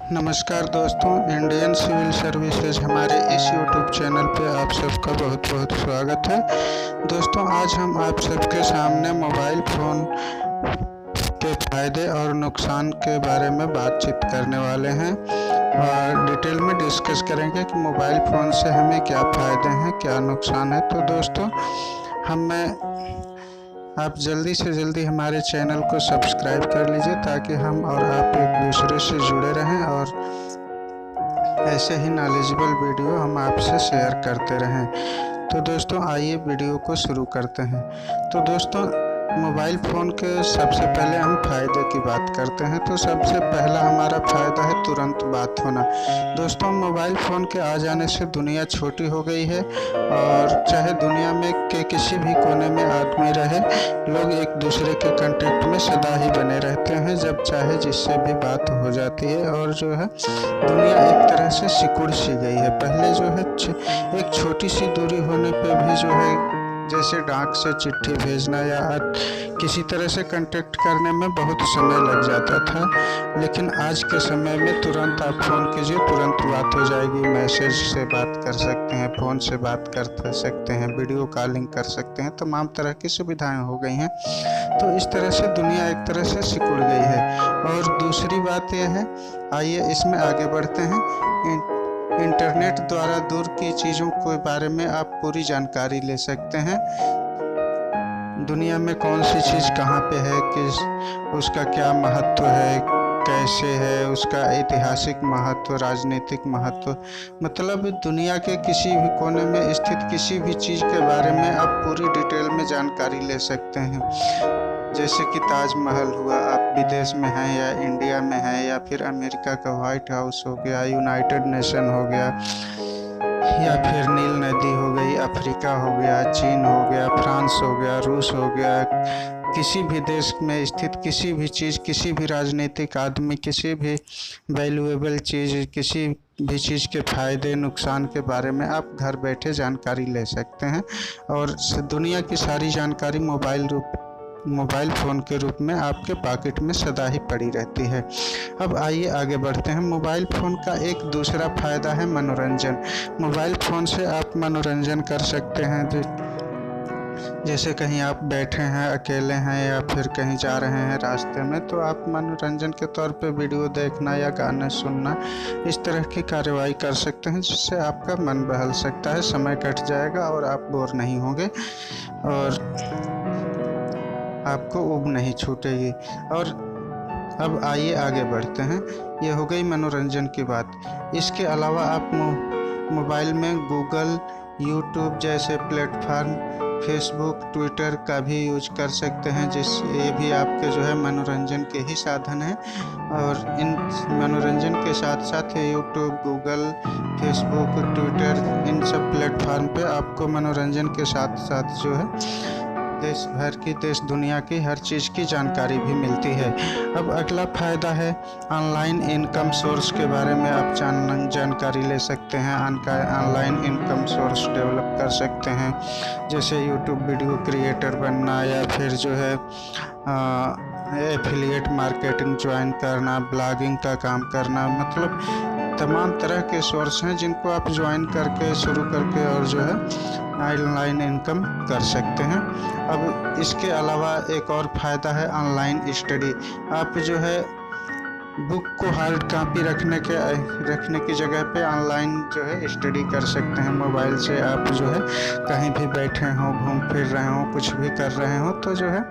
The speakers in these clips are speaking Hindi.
नमस्कार दोस्तों, इंडियन सिविल सर्विसेज हमारे इस यूट्यूब चैनल पे आप सबका बहुत बहुत स्वागत है। दोस्तों, आज हम आप सबके सामने मोबाइल फ़ोन के फ़ायदे और नुकसान के बारे में बातचीत करने वाले हैं और डिटेल में डिस्कस करेंगे कि मोबाइल फ़ोन से हमें क्या फ़ायदे हैं, क्या नुकसान है। तो दोस्तों, आप जल्दी से जल्दी हमारे चैनल को सब्सक्राइब कर लीजिए ताकि हम और आप एक दूसरे से जुड़े रहें और ऐसे ही नॉलेजेबल वीडियो हम आपसे शेयर करते रहें। तो दोस्तों, आइए वीडियो को शुरू करते हैं। तो दोस्तों, मोबाइल फ़ोन के सबसे पहले हम फ़ायदे की बात करते हैं। तो सबसे पहला हमारा फ़ायदा है तुरंत बात होना। दोस्तों, मोबाइल फ़ोन के आ जाने से दुनिया छोटी हो गई है और चाहे दुनिया में के किसी भी कोने में आदमी रहे, लोग एक दूसरे के कांटेक्ट में सदा ही बने रहते हैं। जब चाहे जिससे भी बात हो जाती है और जो है दुनिया एक तरह से सिकुड़ सी गई है। पहले जो है एक छोटी सी दूरी होने पे भी जो है जैसे डाक से चिट्ठी भेजना या किसी तरह से कांटेक्ट करने में बहुत समय लग जाता था, लेकिन आज के समय में तुरंत आप फ़ोन कीजिए, तुरंत बात हो जाएगी। मैसेज से बात कर सकते हैं, फ़ोन से बात कर सकते हैं, वीडियो कॉलिंग कर सकते हैं, तमाम तरह की सुविधाएं हो गई हैं। तो इस तरह से दुनिया एक तरह से सिकुड़ गई है। और दूसरी बात यह है, आइए इसमें आगे बढ़ते हैं। इंटरनेट द्वारा दूर की चीज़ों के बारे में आप पूरी जानकारी ले सकते हैं। दुनिया में कौन सी चीज़ कहाँ पे है, किस उसका क्या महत्व है, कैसे है, उसका ऐतिहासिक महत्व, राजनीतिक महत्व, मतलब दुनिया के किसी भी कोने में स्थित किसी भी चीज़ के बारे में आप पूरी डिटेल में जानकारी ले सकते हैं। जैसे कि ताजमहल हुआ, आप विदेश में हैं या इंडिया में हैं, या फिर अमेरिका का व्हाइट हाउस हो गया, यूनाइटेड नेशन हो गया, या फिर नील नदी हो गई, अफ्रीका हो गया, चीन हो गया, फ्रांस हो गया, रूस हो गया, किसी भी देश में स्थित किसी भी चीज़, किसी भी राजनीतिक आदमी, किसी भी वैल्यूएबल चीज़, किसी भी चीज़ के फ़ायदे नुकसान के बारे में आप घर बैठे जानकारी ले सकते हैं। और दुनिया की सारी जानकारी मोबाइल फ़ोन के रूप में आपके पॉकेट में सदा ही पड़ी रहती है। अब आइए आगे बढ़ते हैं। मोबाइल फ़ोन का एक दूसरा फ़ायदा है मनोरंजन। मोबाइल फ़ोन से आप मनोरंजन कर सकते हैं। जैसे कहीं आप बैठे हैं, अकेले हैं, या फिर कहीं जा रहे हैं रास्ते में, तो आप मनोरंजन के तौर पे वीडियो देखना या गाने सुनना, इस तरह की कार्रवाई कर सकते हैं, जिससे आपका मन बहल सकता है, समय कट जाएगा और आप बोर नहीं होंगे और आपको ऊब नहीं छूटेगी। और अब आइए आगे बढ़ते हैं। ये हो गई मनोरंजन की बात। इसके अलावा आप मोबाइल में गूगल, यूट्यूब जैसे प्लेटफार्म, फेसबुक, ट्विटर का भी यूज कर सकते हैं, ये भी आपके जो है मनोरंजन के ही साधन हैं। और इन मनोरंजन के साथ साथ यूट्यूब, गूगल, फेसबुक, ट्विटर, इन सब प्लेटफार्म पे आपको मनोरंजन के साथ साथ जो है देश भर की, देश दुनिया की हर चीज़ की जानकारी भी मिलती है। अब अगला फ़ायदा है ऑनलाइन इनकम सोर्स के बारे में आप जानकारी ले सकते हैं। ऑनलाइन इनकम सोर्स डेवलप कर सकते हैं, जैसे यूट्यूब वीडियो क्रिएटर बनना, या फिर जो है एफिलिएट मार्केटिंग ज्वाइन करना, ब्लॉगिंग का काम करना, मतलब तमाम तरह के सोर्स हैं जिनको आप ज्वाइन करके, शुरू करके और जो है ऑनलाइन इनकम कर सकते हैं। अब इसके अलावा एक और फ़ायदा है ऑनलाइन स्टडी। आप जो है बुक को हार्ड कॉपी रखने की जगह पे ऑनलाइन जो है स्टडी कर सकते हैं। मोबाइल से आप जो है कहीं भी बैठे हों, घूम फिर रहे हों, कुछ भी कर रहे हों, तो जो है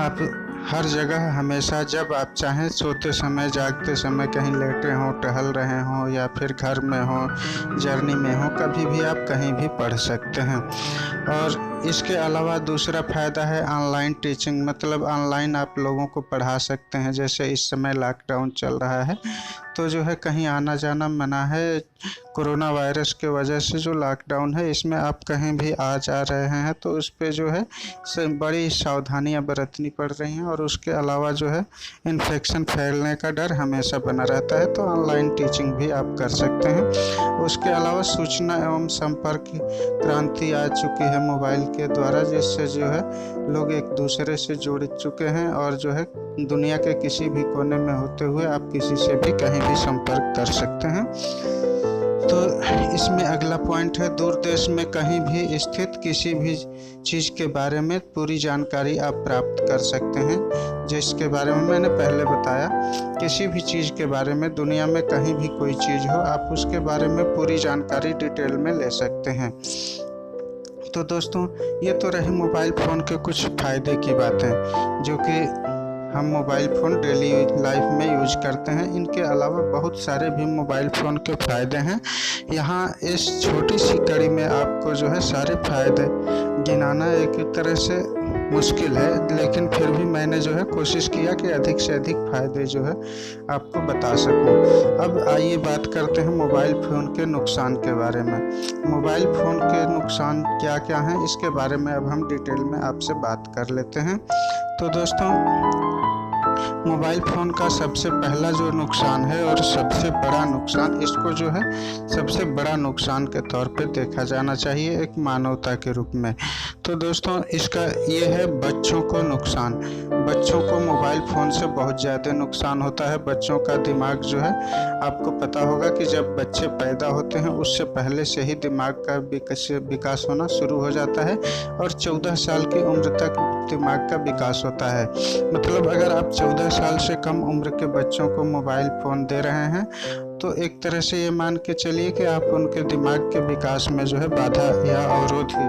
आप हर जगह हमेशा जब आप चाहें, सोते समय, जागते समय, कहीं लेटे हों, टहल रहे हों, या फिर घर में हों, जर्नी में हों, कभी भी आप कहीं भी पढ़ सकते हैं। और इसके अलावा दूसरा फ़ायदा है ऑनलाइन टीचिंग, मतलब ऑनलाइन आप लोगों को पढ़ा सकते हैं। जैसे इस समय लॉकडाउन चल रहा है, तो जो है कहीं आना जाना मना है। कोरोना वायरस के वजह से जो लॉकडाउन है, इसमें आप कहीं भी आ जा रहे हैं तो उस पर जो है बड़ी सावधानियां बरतनी पड़ रही हैं। और उसके अलावा जो है इन्फेक्शन फैलने का डर हमेशा बना रहता है, तो ऑनलाइन टीचिंग भी आप कर सकते हैं। उसके अलावा सूचना एवं संपर्क क्रांति आ चुकी है मोबाइल के द्वारा, जिससे जो है लोग एक दूसरे से जुड़ चुके हैं और जो है दुनिया के किसी भी कोने में होते हुए आप किसी से भी कहीं भी संपर्क कर सकते हैं। तो इसमें अगला पॉइंट है, दूर देश में कहीं भी स्थित किसी भी चीज़ के बारे में पूरी जानकारी आप प्राप्त कर सकते हैं। जिसके बारे में मैंने पहले बताया, किसी भी चीज़ के बारे में, दुनिया में कहीं भी कोई चीज़ हो, आप उसके बारे में पूरी जानकारी डिटेल में ले सकते हैं। तो दोस्तों, ये तो रही मोबाइल फ़ोन के कुछ फ़ायदे की बातें जो कि हम मोबाइल फ़ोन डेली लाइफ में यूज करते हैं। इनके अलावा बहुत सारे भी मोबाइल फ़ोन के फ़ायदे हैं। यहाँ इस छोटी सी कड़ी में आपको जो है सारे फ़ायदे गिनाना एक तरह से मुश्किल है, लेकिन फिर भी मैंने जो है कोशिश किया कि अधिक से अधिक फ़ायदे जो है आपको बता सकूं। अब आइए बात करते हैं मोबाइल फ़ोन के नुकसान के बारे में। मोबाइल फ़ोन के नुकसान क्या क्या हैं, इसके बारे में अब हम डिटेल में आपसे बात कर लेते हैं। तो दोस्तों, मोबाइल फ़ोन का सबसे पहला जो नुकसान है और सबसे बड़ा नुकसान, इसको जो है सबसे बड़ा नुकसान के तौर पे देखा जाना चाहिए एक मानवता के रूप में। तो दोस्तों, इसका ये है बच्चों को नुकसान। बच्चों को मोबाइल फ़ोन से बहुत ज़्यादा नुकसान होता है। बच्चों का दिमाग जो है, आपको पता होगा कि जब बच्चे पैदा होते हैं उससे पहले से ही दिमाग का विकास होना शुरू हो जाता है और 14 साल की उम्र तक दिमाग का विकास होता है। मतलब अगर आप 14 साल से कम उम्र के बच्चों को मोबाइल फ़ोन दे रहे हैं तो एक तरह से ये मान के चलिए कि आप उनके दिमाग के विकास में जो है बाधा या अवरोध ही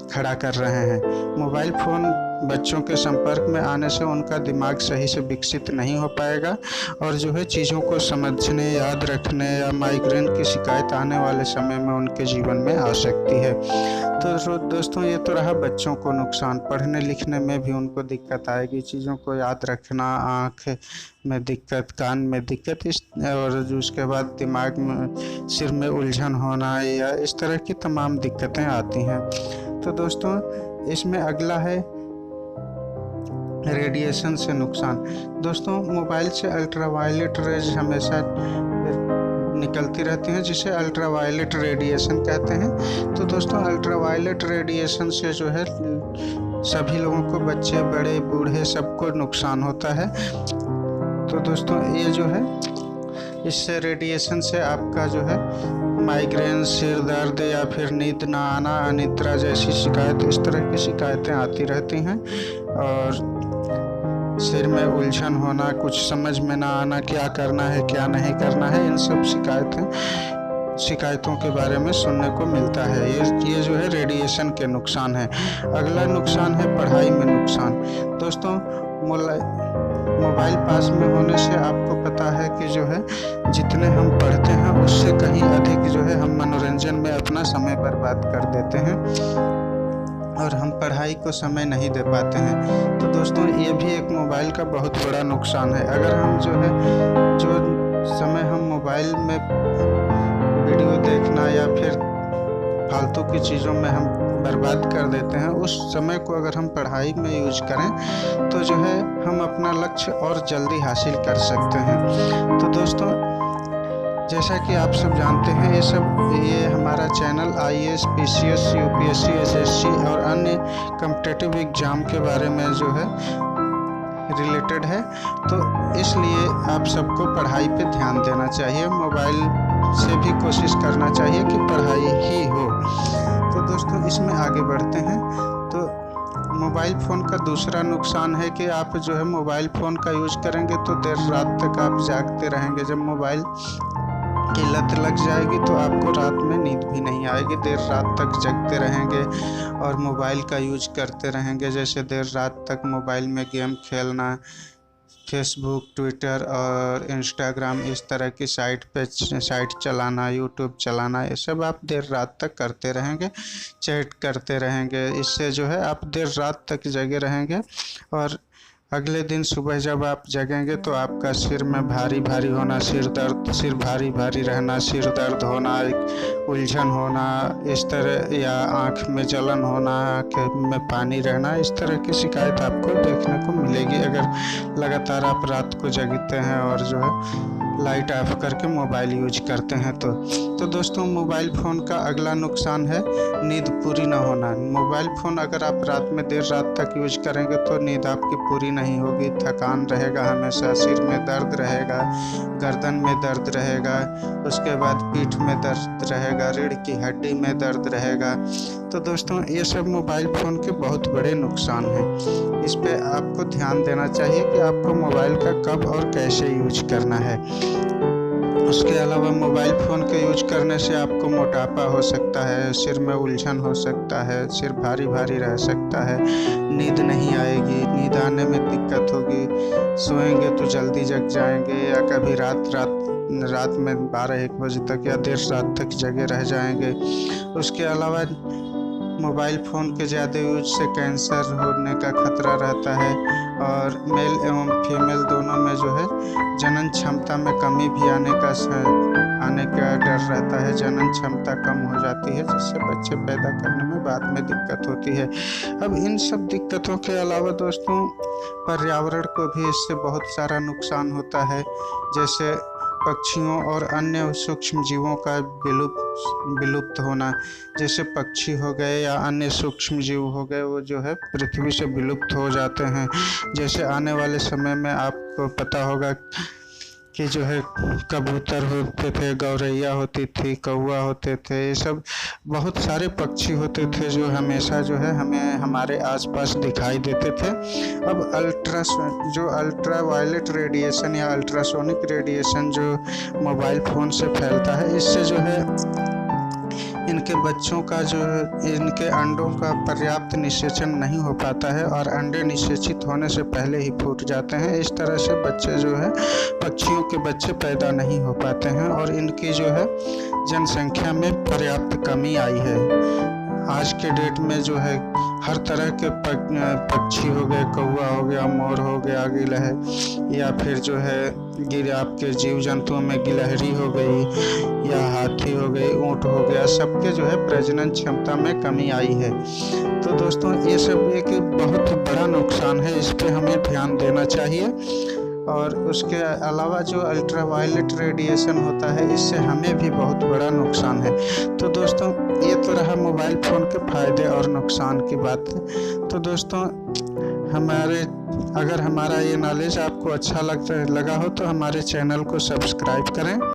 खड़ा कर रहे हैं। मोबाइल फ़ोन बच्चों के संपर्क में आने से उनका दिमाग सही से विकसित नहीं हो पाएगा और जो है चीज़ों को समझने, याद रखने या माइग्रेन की शिकायत आने वाले समय में उनके जीवन में आ सकती है। तो दोस्तों, ये तो रहा बच्चों को नुकसान। पढ़ने लिखने में भी उनको दिक्कत आएगी, चीज़ों को याद रखना, आँख में दिक्कत, कान में दिक्कत, और उसके बाद दिमाग में, सिर में उलझन होना या इस तरह की तमाम दिक्कतें आती हैं। तो दोस्तों, इसमें अगला है रेडिएशन से नुकसान। दोस्तों, मोबाइल से अल्ट्रावायलेट रेज हमेशा निकलती रहती हैं, जिसे अल्ट्रावायलेट रेडिएशन कहते हैं। तो दोस्तों, अल्ट्रावायलेट रेडिएशन से जो है सभी लोगों को, बच्चे, बड़े, बूढ़े, सबको नुकसान होता है। तो दोस्तों, ये जो है, इससे रेडिएशन से आपका जो है माइग्रेन, सिर दर्द या फिर नींद ना आना, अनिद्रा जैसी शिकायत, इस तरह की शिकायतें आती रहती हैं और सिर में उलझन होना, कुछ समझ में ना आना, क्या करना है क्या नहीं करना है, इन सब शिकायतों के बारे में सुनने को मिलता है। ये जो है रेडिएशन के नुकसान है। अगला नुकसान है पढ़ाई में नुकसान। दोस्तों, मोबाइल पास में होने से आपको पता है कि जो है जितने हम पढ़ते हैं उससे कहीं अधिक जो है हम मनोरंजन में अपना समय बर्बाद कर देते हैं और हम पढ़ाई को समय नहीं दे पाते हैं। तो दोस्तों, ये भी एक मोबाइल का बहुत बड़ा नुकसान है। अगर हम जो है, जो समय हम मोबाइल में वीडियो देखना या फिर फालतू की चीज़ों में हम बर्बाद कर देते हैं, उस समय को अगर हम पढ़ाई में यूज करें तो जो है हम अपना लक्ष्य और जल्दी हासिल कर सकते हैं। तो दोस्तों, जैसा कि आप सब जानते हैं, ये हमारा channel IAS, PCS, UPSC, SSC और अन्य कॉम्पिटिटिव एग्ज़ाम के बारे में जो है रिलेटेड है। तो इसलिए आप सबको पढ़ाई पे ध्यान देना चाहिए। मोबाइल से भी कोशिश करना चाहिए कि पढ़ाई ही हो। तो दोस्तों, इसमें आगे बढ़ते हैं। तो मोबाइल फ़ोन का दूसरा नुकसान है कि आप जो है मोबाइल फ़ोन का यूज़ करेंगे तो देर रात तक आप जागते रहेंगे। जब मोबाइल की लत लग जाएगी तो आपको रात में नींद भी नहीं आएगी, देर रात तक जगते रहेंगे और मोबाइल का यूज करते रहेंगे। जैसे देर रात तक मोबाइल में गेम खेलना, फेसबुक, ट्विटर और इंस्टाग्राम, इस तरह की साइट चलाना, यूट्यूब चलाना, ये सब आप देर रात तक करते रहेंगे, चैट करते रहेंगे। इससे जो है आप देर रात तक जगे रहेंगे और अगले दिन सुबह जब आप जगेंगे तो आपका सिर में भारी भारी होना, सिर भारी भारी रहना, सिर दर्द होना, उलझन होना, इस तरह, या आँख में जलन होना, आँख में पानी रहना, इस तरह की शिकायत आपको देखने को मिलेगी अगर लगातार आप रात को जगते हैं और जो है लाइट ऑफ करके मोबाइल यूज करते हैं तो दोस्तों मोबाइल फ़ोन का अगला नुकसान है नींद पूरी ना होना। मोबाइल फ़ोन अगर आप रात में देर रात तक यूज करेंगे तो नींद आपकी पूरी नहीं होगी, थकान रहेगा, हमेशा सिर में दर्द रहेगा, गर्दन में दर्द रहेगा, उसके बाद पीठ में दर्द रहेगा, रीढ़ की हड्डी में दर्द रहेगा। तो दोस्तों ये सब मोबाइल फ़ोन के बहुत बड़े नुकसान हैं। इस पे आपको ध्यान देना चाहिए कि आपको मोबाइल का कब और कैसे यूज करना है। उसके अलावा मोबाइल फ़ोन के यूज करने से आपको मोटापा हो सकता है, सिर में उलझन हो सकता है, सिर भारी भारी रह सकता है, नींद नहीं आएगी, नींद आने में दिक्कत होगी, सोएंगे तो जल्दी जग जाएंगे या कभी रात में 12-1 बजे तक या देर रात तक जगे रह जाएंगे। उसके अलावा मोबाइल फ़ोन के ज़्यादा यूज से कैंसर होने का खतरा रहता है और मेल एवं फीमेल दोनों में जो है जनन क्षमता में कमी भी आने का डर रहता है। जनन क्षमता कम हो जाती है जिससे बच्चे पैदा करने में बाद में दिक्कत होती है। अब इन सब दिक्कतों के अलावा दोस्तों पर्यावरण को भी इससे बहुत सारा नुकसान होता है, जैसे पक्षियों और अन्य सूक्ष्म जीवों का विलुप्त होना। जैसे पक्षी हो गए या अन्य सूक्ष्म जीव हो गए, वो जो है पृथ्वी से विलुप्त हो जाते हैं। जैसे आने वाले समय में आपको पता होगा कि जो है कबूतर होते थे, गौरैया होती थी, कौवा होते थे, ये सब बहुत सारे पक्षी होते थे जो हमेशा जो है हमें हमारे आसपास दिखाई देते थे। अब अल्ट्रा वायलेट रेडिएशन या अल्ट्रासोनिक रेडिएशन जो मोबाइल फ़ोन से फैलता है, इससे जो है इनके बच्चों का जो इनके अंडों का पर्याप्त निषेचन नहीं हो पाता है और अंडे निषेचित होने से पहले ही फूट जाते हैं। इस तरह से बच्चे जो है पक्षियों के बच्चे पैदा नहीं हो पाते हैं और इनकी जो है जनसंख्या में पर्याप्त कमी आई है। आज के डेट में जो है हर तरह के पक्षी हो गए, कौवा हो गया, मोर हो गया, गिलहरी या फिर जो है आपके जीव जंतुओं में गिलहरी हो गई या हाथी हो गई, ऊँट हो गया, सबके जो है प्रजनन क्षमता में कमी आई है। तो दोस्तों ये सब एक बहुत बड़ा नुकसान है, इस पे हमें ध्यान देना चाहिए। और उसके अलावा जो अल्ट्रावायलेट रेडिएशन होता है, इससे हमें भी बहुत बड़ा नुकसान है। तो दोस्तों ये तो रहा मोबाइल फ़ोन के फ़ायदे और नुकसान की बात। तो दोस्तों अगर हमारा ये नॉलेज आपको अच्छा लगा हो तो हमारे चैनल को सब्सक्राइब करें।